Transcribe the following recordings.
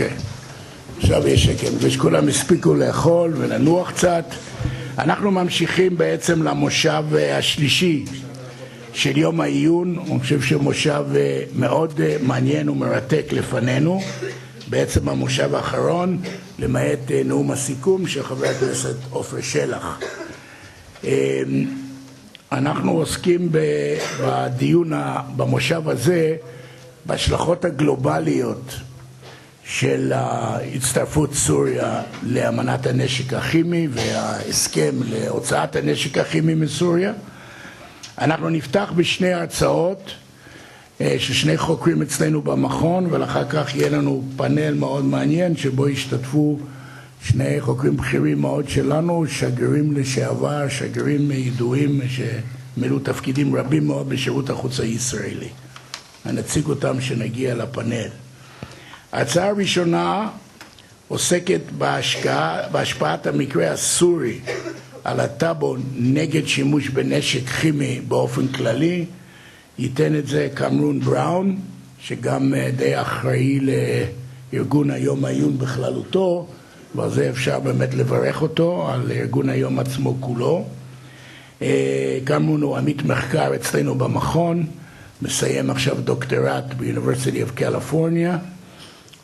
אוקיי, עכשיו יש שקט, ושכולם הספיקו לאכול ולנוח קצת. אנחנו ממשיכים בעצם למושב השלישי של יום העיון. אני חושב שמושב מאוד מעניין ומרתק לפנינו, בעצם המושב האחרון, למעט נאום הסיכום של חבר הכנסת עופר שלח. אנחנו עוסקים בדיון במושב הזה בהשלכות הגלובליות של הצטרפות סוריה לאמנת הנשק הכימי וההסכם להוצאת הנשק הכימי מסוריה. אנחנו נפתח בשני הרצאות של שני חוקרים אצלנו במכון, ואחר כך יהיה לנו פאנל מאוד מעניין שבו ישתתפו שני חוקרים בכירים מאוד שלנו, שגרירים לשעבר, שגרירים ידועים שמילאו תפקידים רבים מאוד בשירות החוץ הישראלי. נציג אותם שנגיע לפאנל. ההצעה הראשונה עוסקת בהשפעת המקרה הסורי על הטאבו נגד שימוש בנשק כימי באופן כללי. ייתן את זה קמרון בראון, שגם די אחראי לארגון היום העיון בכללותו, ועל זה אפשר באמת לברך אותו, על ארגון היום עצמו כולו. קמרון הוא עמית מחקר אצלנו במכון, מסיים עכשיו דוקטורט באוניברסיטי אוף קליפורניה,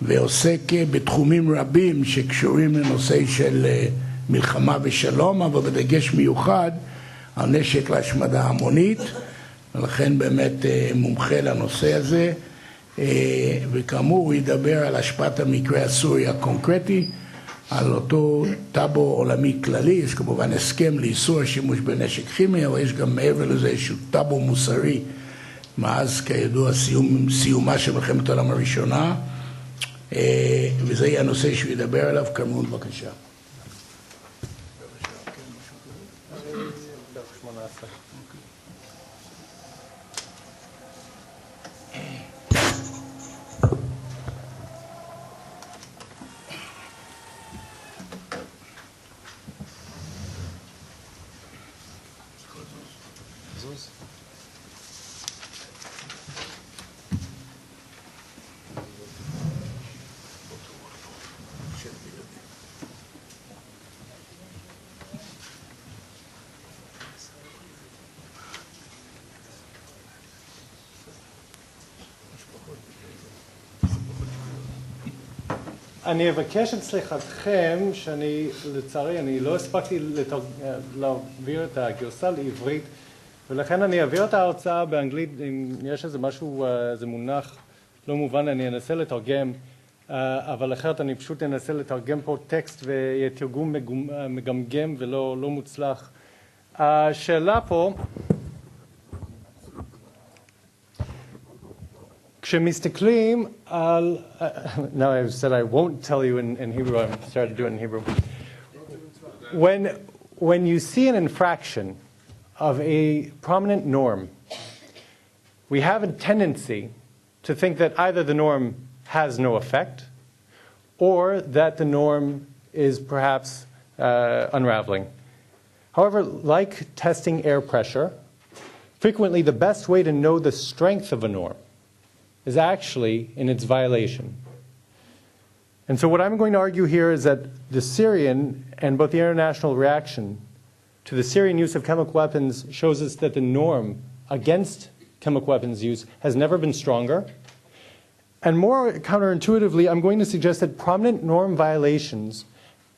ועוסק בתחומים רבים שקשורים לנושא של מלחמה ושלום, אבל בדגש מיוחד על נשק להשמדה המונית, ולכן באמת מומחה לנושא הזה. וכאמור הוא ידבר על השפעת המקרה הסורי הקונקרטי, על אותו טאבו עולמי כללי. יש כמובן הסכם לאיסור השימוש בנשק כימי, אבל יש גם מעבר לזה איזשהו טאבו מוסרי, מאז כידוע סיומה של מלחמת העולם הראשונה, וזה יהיה הנושא שהוא ידבר עליו. קמרון, בבקשה. אני אבקש את סליחתכם שאני, לצערי, אני לא הספקתי להעביר את הגרסה לעברית, ולכן אני אעביר את ההרצאה באנגלית. אם יש איזה משהו, איזה מונח לא מובן, אני אנסה לתרגם, אבל אחרת אני פשוט אנסה לתרגם פה טקסט ויהיה תרגום מגמגם ולא מוצלח. השאלה פה, כשמסתכלים על, now I've said I won't tell you in Hebrew, I'm starting to do it in Hebrew. When you see an infraction of a prominent norm, we have a tendency to think that either the norm has no effect or that the norm is perhaps unraveling. However, like testing air pressure, frequently the best way to know the strength of a norm is actually in its violation. And so what I'm going to argue here is that the Syrian and both the international reaction to the Syrian use of chemical weapons shows us that the norm against chemical weapons use has never been stronger. And more counterintuitively, I'm going to suggest that prominent norm violations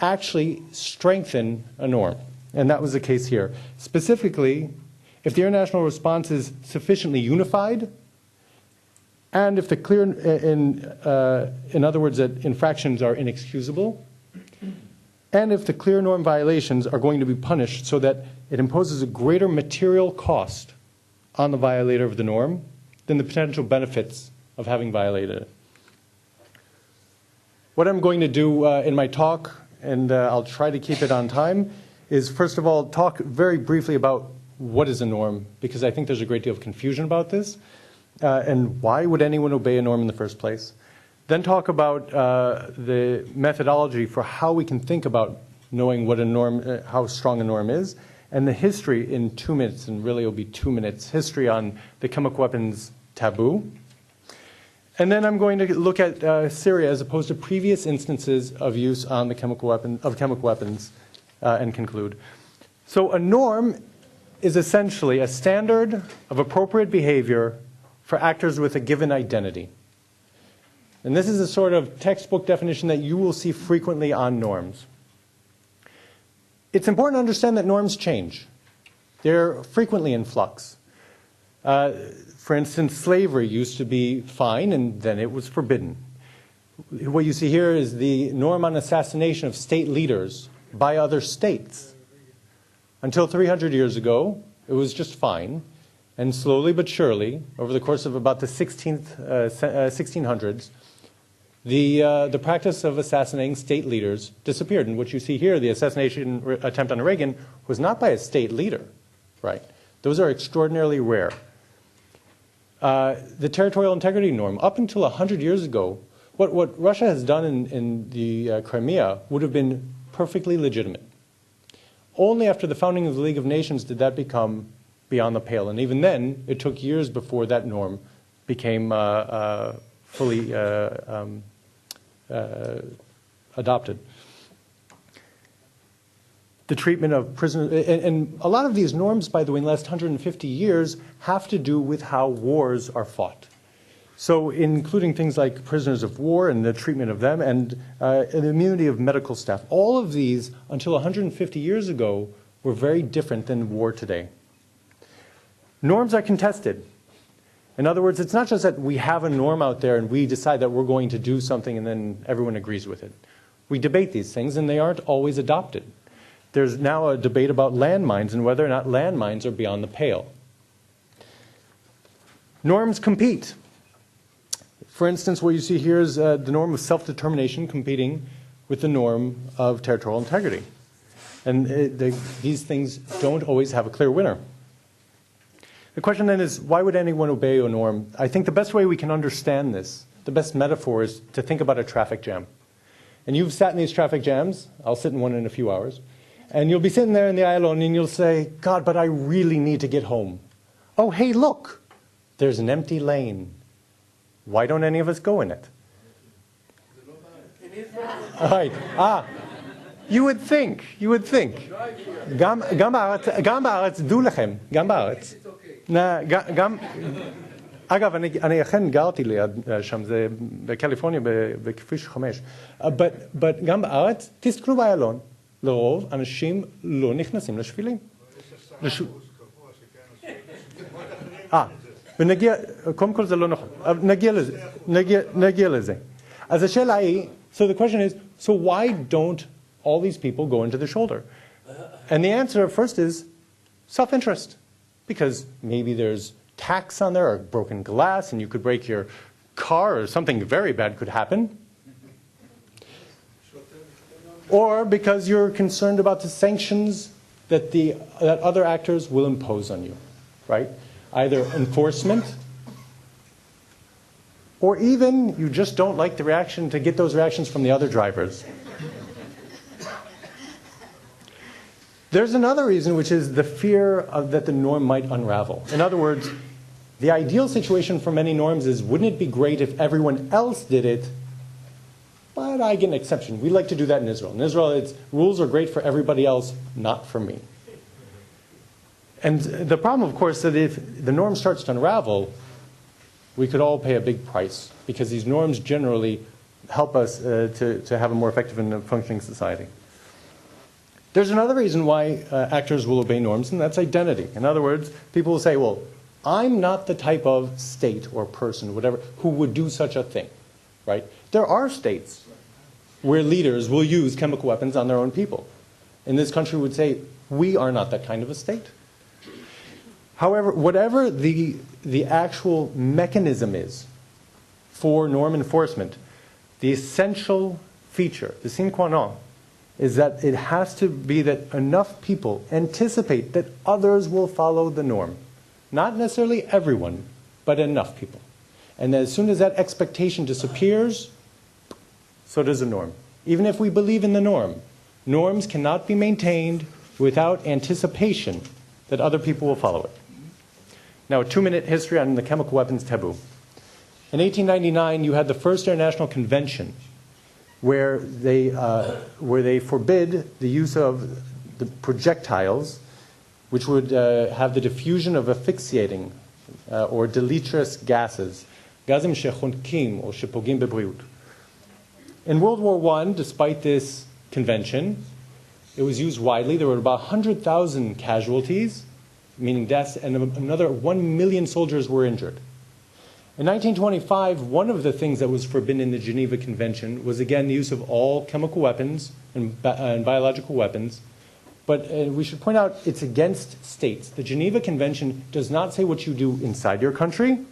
actually strengthen a norm. And that was the case here. Specifically, if the international response is sufficiently unified, and if the clear, in other words, that infractions are inexcusable, and if the clear norm violations are going to be punished so that it imposes a greater material cost on the violator of the norm than the potential benefits of having violated it. What I'm going to do in my talk, and I'll try to keep it on time, is first of all talk very briefly about what is a norm, because I think there's a great deal of confusion about this. And why would anyone obey a norm in the first place? Then talk about the methodology for how we can think about knowing what a norm, how strong a norm is, and the history in 2 minutes, and really it'll be 2 minutes, history on the chemical weapons taboo. And then I'm going to look at Syria as opposed to previous instances of use on the chemical weapons and conclude. So a norm is essentially a standard of appropriate behavior for actors with a given identity. And this is a sort of textbook definition that you will see frequently on norms. It's important to understand that norms change. They're frequently in flux. For instance, slavery used to be fine, and then it was forbidden. What you see here is the norm on assassination of state leaders by other states. Until 300 years ago, it was just fine. And slowly but surely, over the course of about the 1600s, the practice of assassinating state leaders disappeared. And what you see here, the assassination attempt on Reagan, was not by a state leader, right? Those are extraordinarily rare. The territorial integrity norm, up until 100 years ago, what Russia has done in the Crimea would have been perfectly legitimate. Only after the founding of the League of Nations did that become beyond the pale. And even then, it took years before that norm became fully adopted. The treatment of prisoners, and a lot of these norms, by the way, in the last 150 years, have to do with how wars are fought. So including things like prisoners of war and the treatment of them, and the immunity of medical staff. All of these, until 150 years ago, were very different than war today. Norms are contested. In other words, it's not just that we have a norm out there and we decide that we're going to do something and then everyone agrees with it. We debate these things and they aren't always adopted. There's now a debate about landmines and whether or not landmines are beyond the pale. Norms compete. For instance, what you see here is the norm of self-determination competing with the norm of territorial integrity. And these things don't always have a clear winner. The question then is, why would anyone obey a norm? I think the best way we can understand this, the best metaphor, is to think about a traffic jam. And you've sat in these traffic jams. I'll sit in one in a few hours. And you'll be sitting there in the aisle and you'll say, God, but I really need to get home. Oh, hey, look, there's an empty lane. Why don't any of us go in it? All right. You would think. גם בארץ, דעו לכם, גם בארץ. אגב, אני אכן גרתי ליד שם, זה בקליפורניה, בכביש 5. but גם בארץ, תסתכלו באיילון. לרוב, אנשים לא נכנסים לשבילים. ונגיע, קודם כל זה לא נכון. נגיע לזה. אז השאלה היא, so the question is, so why don't all these people go into the shoulder? And the answer first is self-interest. Because maybe there's tacks on there or broken glass and you could break your car or something very bad could happen. Or because you're concerned about the sanctions that other actors will impose on you, right? Either enforcement, or even you just don't like the reaction to get those reactions from the other drivers. There's another reason, which is the fear that the norm might unravel. In other words, the ideal situation for many norms is, wouldn't it be great if everyone else did it, but I get an exception. We like to do that in Israel. In Israel, rules are great for everybody else, not for me. And the problem, of course, that if the norm starts to unravel, we could all pay a big price, because these norms generally help us to have a more effective and functioning society. There's another reason why actors will obey norms, and that's identity. In other words, people will say, well, I'm not the type of state or person, whatever, who would do such a thing, right? There are states where leaders will use chemical weapons on their own people. And this country would say, we are not that kind of a state. However, whatever the actual mechanism is for norm enforcement, the essential feature, the sine qua non, is that it has to be that enough people anticipate that others will follow the norm. Not necessarily everyone, but enough people. And as soon as that expectation disappears, so does the norm. Even if we believe in the norm, norms cannot be maintained without anticipation that other people will follow it. Now, a 2-minute history on the chemical weapons taboo. In 1899, you had the first International Convention where they forbid the use of the projectiles which would have the diffusion of asphyxiating or deleterious gases, gazim shechonkim or shepogim bebריאות. In World War I, despite this convention, it was used widely. There were about 100,000 casualties, meaning deaths, and another 1 million soldiers were injured. In 1925, one of the things that was forbidden in the Geneva Convention was, again, the use of all chemical weapons and biological weapons. But we should point out it's against states. The Geneva Convention does not say what you do inside your country.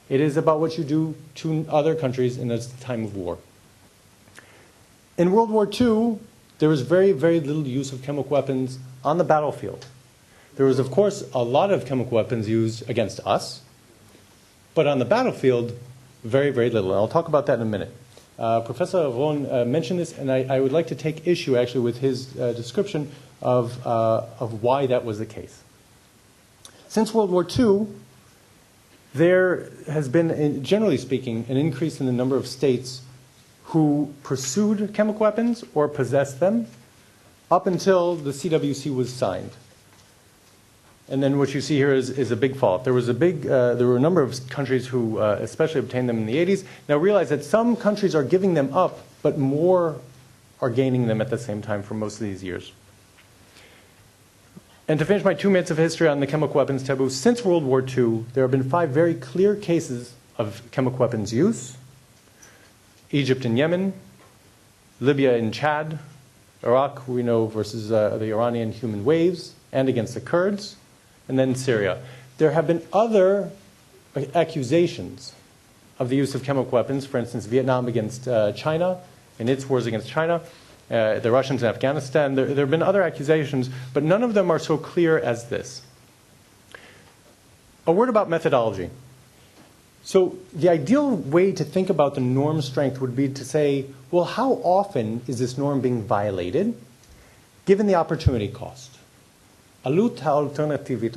It is about what you do to other countries in a time of war. In World War II, there was very, very little use of chemical weapons on the battlefield. There was, of course, a lot of chemical weapons used against us. But on the battlefield, very, very little. And I'll talk about that in a minute. Professor Beraon mentioned this, and I would like to take issue, actually, with his description of why that was the case. Since World War II, there has been, generally speaking, an increase in the number of states who pursued chemical weapons or possessed them up until the CWC was signed. And then what you see here is a big fall. There were a number of countries who especially obtained them in the 80s. Now realize that some countries are giving them up, but more are gaining them at the same time for most of these years. And to finish my 2 minutes of history on the chemical weapons taboo, since World War II, there have been 5 very clear cases of chemical weapons use. Egypt and Yemen, Libya and Chad, Iraq, we know, versus the Iranian human waves, and against the Kurds, and then Syria. There have been other accusations of the use of chemical weapons, for instance, Vietnam against China, and its wars against China, the Russians in Afghanistan. There have been other accusations, but none of them are so clear as this. A word about methodology. So the ideal way to think about the norm strength would be to say, well, how often is this norm being violated, given the opportunity cost? עלות האלטרנטיבית,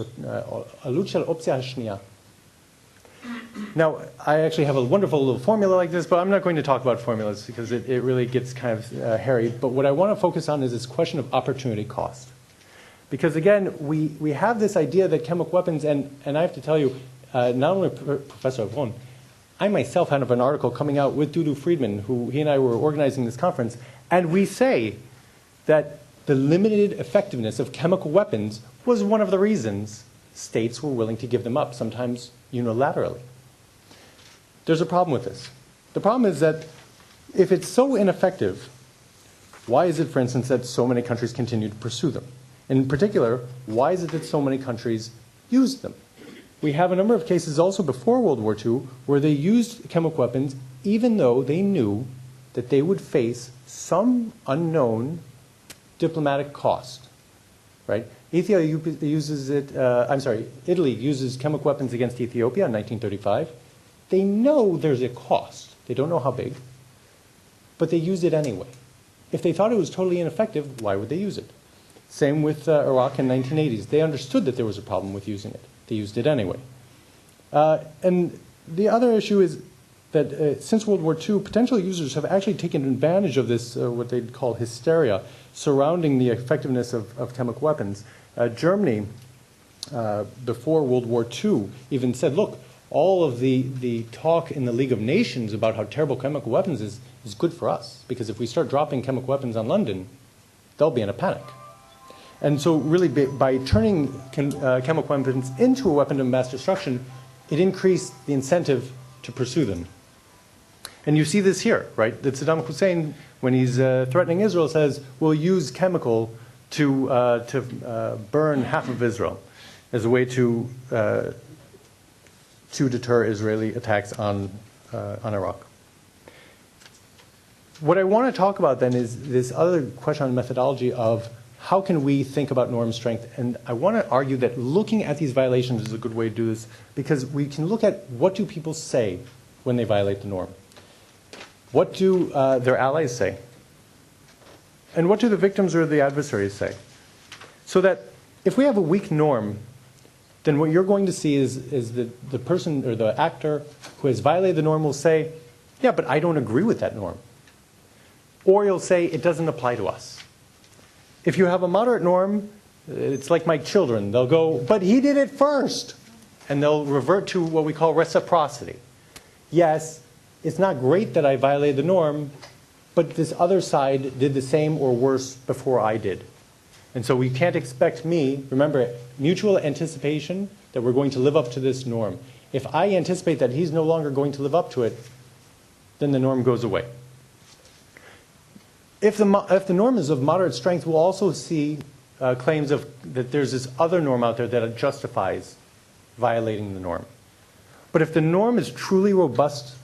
עלות של אופציה השנייה. Now, I actually have a wonderful little formula like this, but I'm not going to talk about formulas because it really gets kind of hairy. But what I want to focus on is this question of opportunity cost. Because again, we have this idea that chemical weapons, and I have to tell you, not only Professor Beraon, I myself had an article coming out with Dudu Friedman, who he and I were organizing this conference, and we say that the limited effectiveness of chemical weapons was one of the reasons states were willing to give them up, sometimes unilaterally. There's a problem with this. The problem is that if it's so ineffective, why is it, for instance, that so many countries continue to pursue them? In particular, why is it that so many countries used them? We have a number of cases also before World War II where they used chemical weapons even though they knew that they would face some unknown diplomatic cost, right? Italy uses chemical weapons against Ethiopia in 1935. They know there's a cost. They don't know how big, but they used it anyway. If they thought it was totally ineffective, why would they use it? Same with Iraq in the 1980s. They understood that there was a problem with using it. They used it anyway. And the other issue is that since World War II, potential users have actually taken advantage of this, what they'd call hysteria, surrounding the effectiveness of chemical weapons. Germany, before World War II, even said, look, all of the talk in the League of Nations about how terrible chemical weapons is good for us, because if we start dropping chemical weapons on London, they'll be in a panic. And so really by turning chemical weapons into a weapon of mass destruction, it increased the incentive to pursue them. And you see this here, right? That Saddam Hussein, when he's threatening Israel, says, we'll use chemical to burn half of Israel as a way to deter Israeli attacks on Iraq. What I want to talk about then is this other question on methodology of how can we think about norm strength? And I want to argue that looking at these violations is a good way to do this because we can look at what do people say when they violate the norm. What do their allies say? And what do the victims or the adversaries say? So that if we have a weak norm, then what you're going to see is that the person or the actor who has violated the norm will say, yeah, but I don't agree with that norm. Or you'll say, it doesn't apply to us. If you have a moderate norm, it's like my children. They'll go, but he did it first. And they'll revert to what we call reciprocity. Yes, it's not great that I violated the norm, but this other side did the same or worse before I did. And so we can't expect me, remember, mutual anticipation that we're going to live up to this norm. If I anticipate that he's no longer going to live up to it, then the norm goes away. If the norm is of moderate strength, we'll also see claims that there's this other norm out there that justifies violating the norm. But if the norm is truly robust,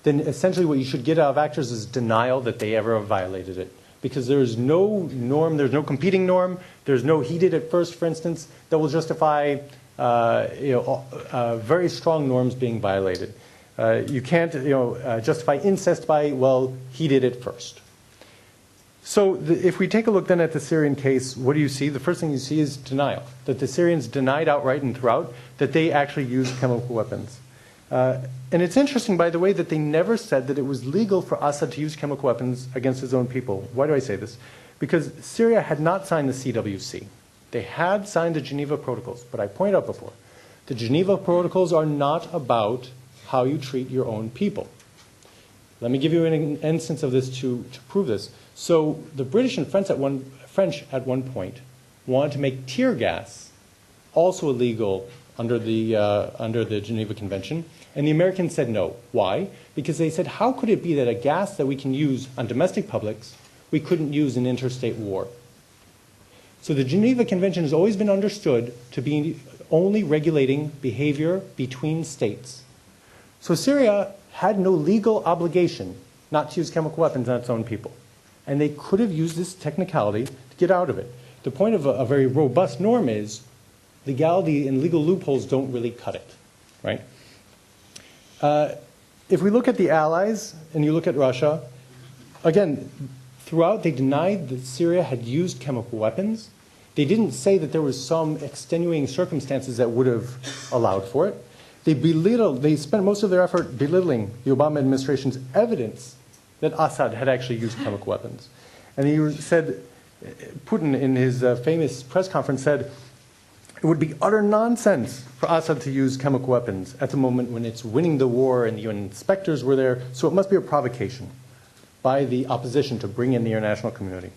then essentially what you should get out of actors is denial that they ever violated it. Because there's no norm, there's no competing norm, there's no he did it first, for instance, that will justify very strong norms being violated. You can't justify incest by, well, he did it first. So if we take a look then at the Syrian case, what do you see? The first thing you see is denial, that the Syrians denied outright and throughout that they actually used chemical weapons. And it's interesting, by the way, that they never said that it was legal for Assad to use chemical weapons against his own people. Why do I say this? Because Syria had not signed the CWC. They had signed the Geneva Protocols, but I pointed out before, the Geneva Protocols are not about how you treat your own people. Let me give you an instance of this to prove this. So the British and French at one point wanted to make tear gas also illegal under the Geneva Convention, and the Americans said no. Why? Because they said, how could it be that a gas that we can use on domestic publics we couldn't use in interstate war? So the Geneva Convention has always been understood to be only regulating behavior between states. So Syria had no legal obligation not to use chemical weapons on its own people. And they could have used this technicality to get out of it. The point of a very robust norm is legality and legal loopholes don't really cut it, right? If we look at the Allies and you look at Russia, again, throughout they denied that Syria had used chemical weapons. They didn't say that there was some extenuating circumstances that would have allowed for it. They spent most of their effort belittling the Obama administration's evidence that Assad had actually used chemical weapons. And he said, Putin in his famous press conference said, it would be utter nonsense for Assad to use chemical weapons at the moment when it's winning the war and the UN inspectors were there, so it must be a provocation by the opposition to bring in the international community.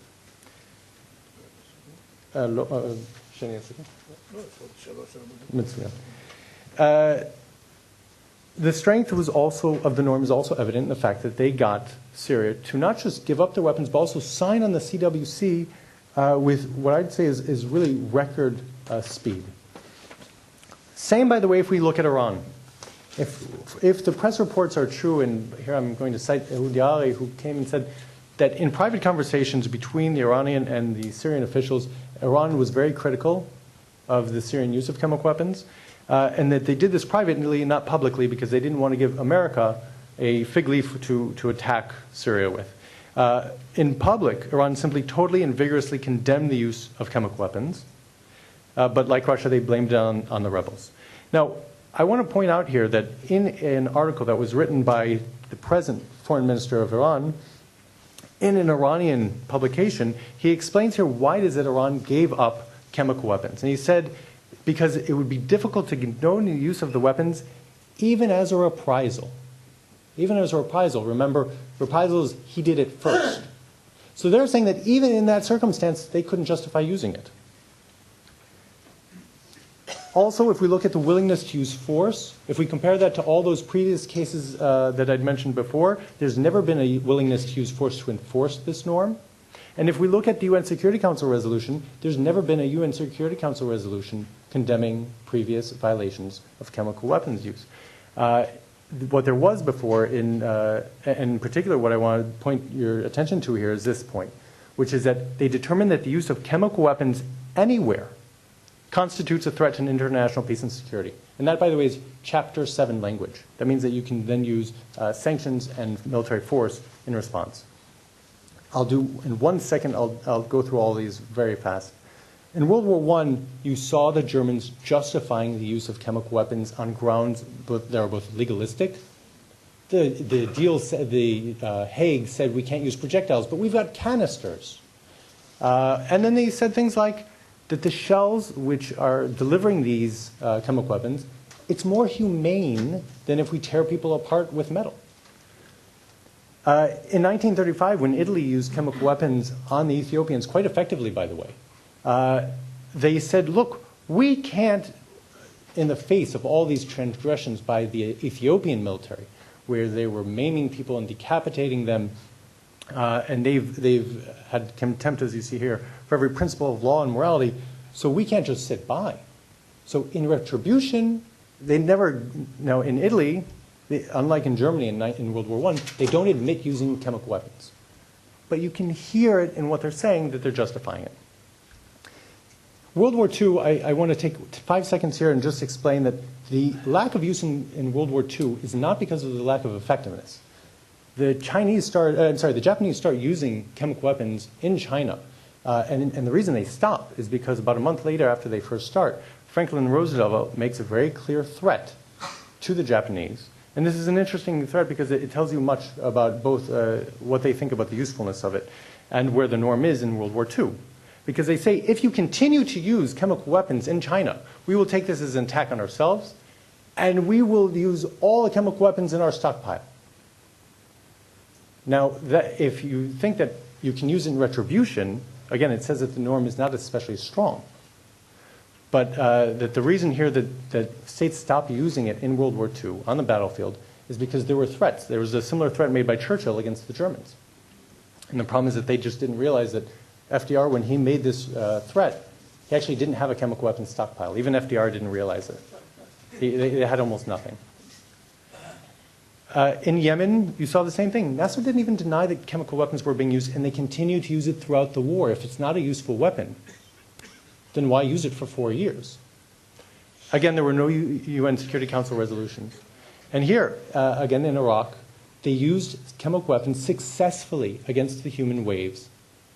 The strength was also of the norm is also evident in the fact that they got Syria to not just give up their weapons, but also sign on the CWC with what I'd say is really record speed. Same, by the way, if we look at Iran. If the press reports are true, and here I'm going to cite Yehudi, who came and said that in private conversations between the Iranian and the Syrian officials, Iran was very critical of the Syrian use of chemical weapons, and that they did this privately, not publicly, because they didn't want to give America a fig leaf to attack Syria with. In public, Iran simply totally and vigorously condemned the use of chemical weapons, but like Russia, they blamed it on the rebels. Now, I want to point out here that in an article that was written by the present foreign minister of Iran, in an Iranian publication, he explains here why it is that Iran gave up chemical weapons. And he said, because it would be difficult to condone the use of the weapons even as a reprisal. Even as a reprisal. Remember, reprisal is he did it first. So they're saying that even in that circumstance, they couldn't justify using it. Also, if we look at the willingness to use force, if we compare that to all those previous cases that I'd mentioned before, there's never been a willingness to use force to enforce this norm. And if we look at the UN Security Council resolution, there's never been a UN Security Council resolution condemning previous violations of chemical weapons use. What there was before, in particular what I want to point your attention to here is this point, which is that they determined that the use of chemical weapons anywhere constitutes a threat to international peace and security. And that, by the way, is Chapter 7 language. That means that you can then use sanctions and military force in response. In 1 second, I'll go through all these very fast. In World War I, you saw the Germans justifying the use of chemical weapons on grounds that were both legalistic. The Hague said we can't use projectiles, but we've got canisters. And then they said things like that the shells which are delivering these chemical weapons, it's more humane than if we tear people apart with metal. In 1935, when Italy used chemical weapons on the Ethiopians, quite effectively, by the way, they said, look, we can't, in the face of all these transgressions by the Ethiopian military, where they were maiming people and decapitating them, and they've had contempt, as you see here, for every principle of law and morality, so we can't just sit by. So in retribution, they never, now in Italy, unlike in Germany in World War I, they don't admit using chemical weapons. But you can hear it in what they're saying that they're justifying it. World War II, I want to take 5 seconds here and just explain that the lack of use in World War II is not because of the lack of effectiveness. The Japanese start using chemical weapons in China. And the reason they stop is because about a month later after they first start, Franklin Roosevelt makes a very clear threat to the Japanese. And this is an interesting threat because it tells you much about both what they think about the usefulness of it and where the norm is in World War II. Because they say, if you continue to use chemical weapons in China, we will take this as an attack on ourselves, and we will use all the chemical weapons in our stockpile. Now, if you think that you can use it in retribution, again, it says that the norm is not especially strong. But that the reason here that states stopped using it in World War II on the battlefield is because there were threats. There was a similar threat made by Churchill against the Germans. And the problem is that they just didn't realize that FDR, when he made this threat, he actually didn't have a chemical weapons stockpile. Even FDR didn't realize it. They had almost nothing. In Yemen, you saw the same thing. Nasser didn't even deny that chemical weapons were being used, and they continued to use it throughout the war. If it's not a useful weapon, then why use it for 4 years? Again, there were no UN Security Council resolutions. And here, again in Iraq, they used chemical weapons successfully against the human waves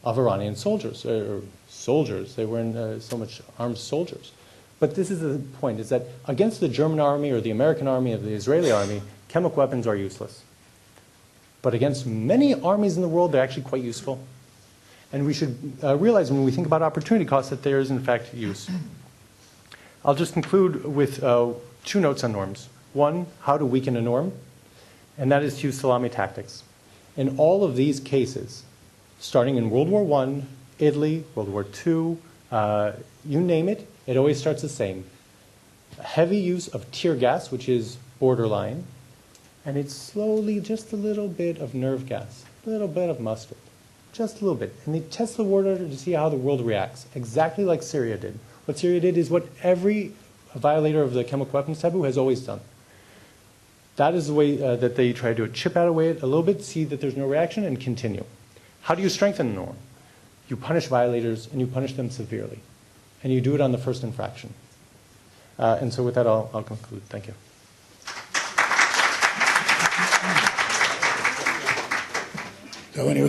of Iranian soldiers. They weren't so much armed soldiers. But this is the point, is that against the German army or the American army or the Israeli army, chemical weapons are useless. But against many armies in the world, they're actually quite useful. And we should realize when we think about opportunity costs that there is, in fact, use. I'll just conclude with 2 notes on norms. One, how to weaken a norm, and that is to use salami tactics. In all of these cases, starting in World War I, Italy, World War II, you name it, it always starts the same. Heavy use of tear gas, which is borderline, and it's slowly just a little bit of nerve gas, a little bit of mustard, just a little bit. And they test the water to see how the world reacts, exactly like Syria did. What Syria did is what every violator of the chemical weapons taboo has always done. That is the way that they try to chip out away it a little bit, see that there's no reaction, and continue. How do you strengthen the norm? You punish violators, and you punish them severely. And you do it on the first infraction. And so with that, I'll conclude. Thank you. So anyway.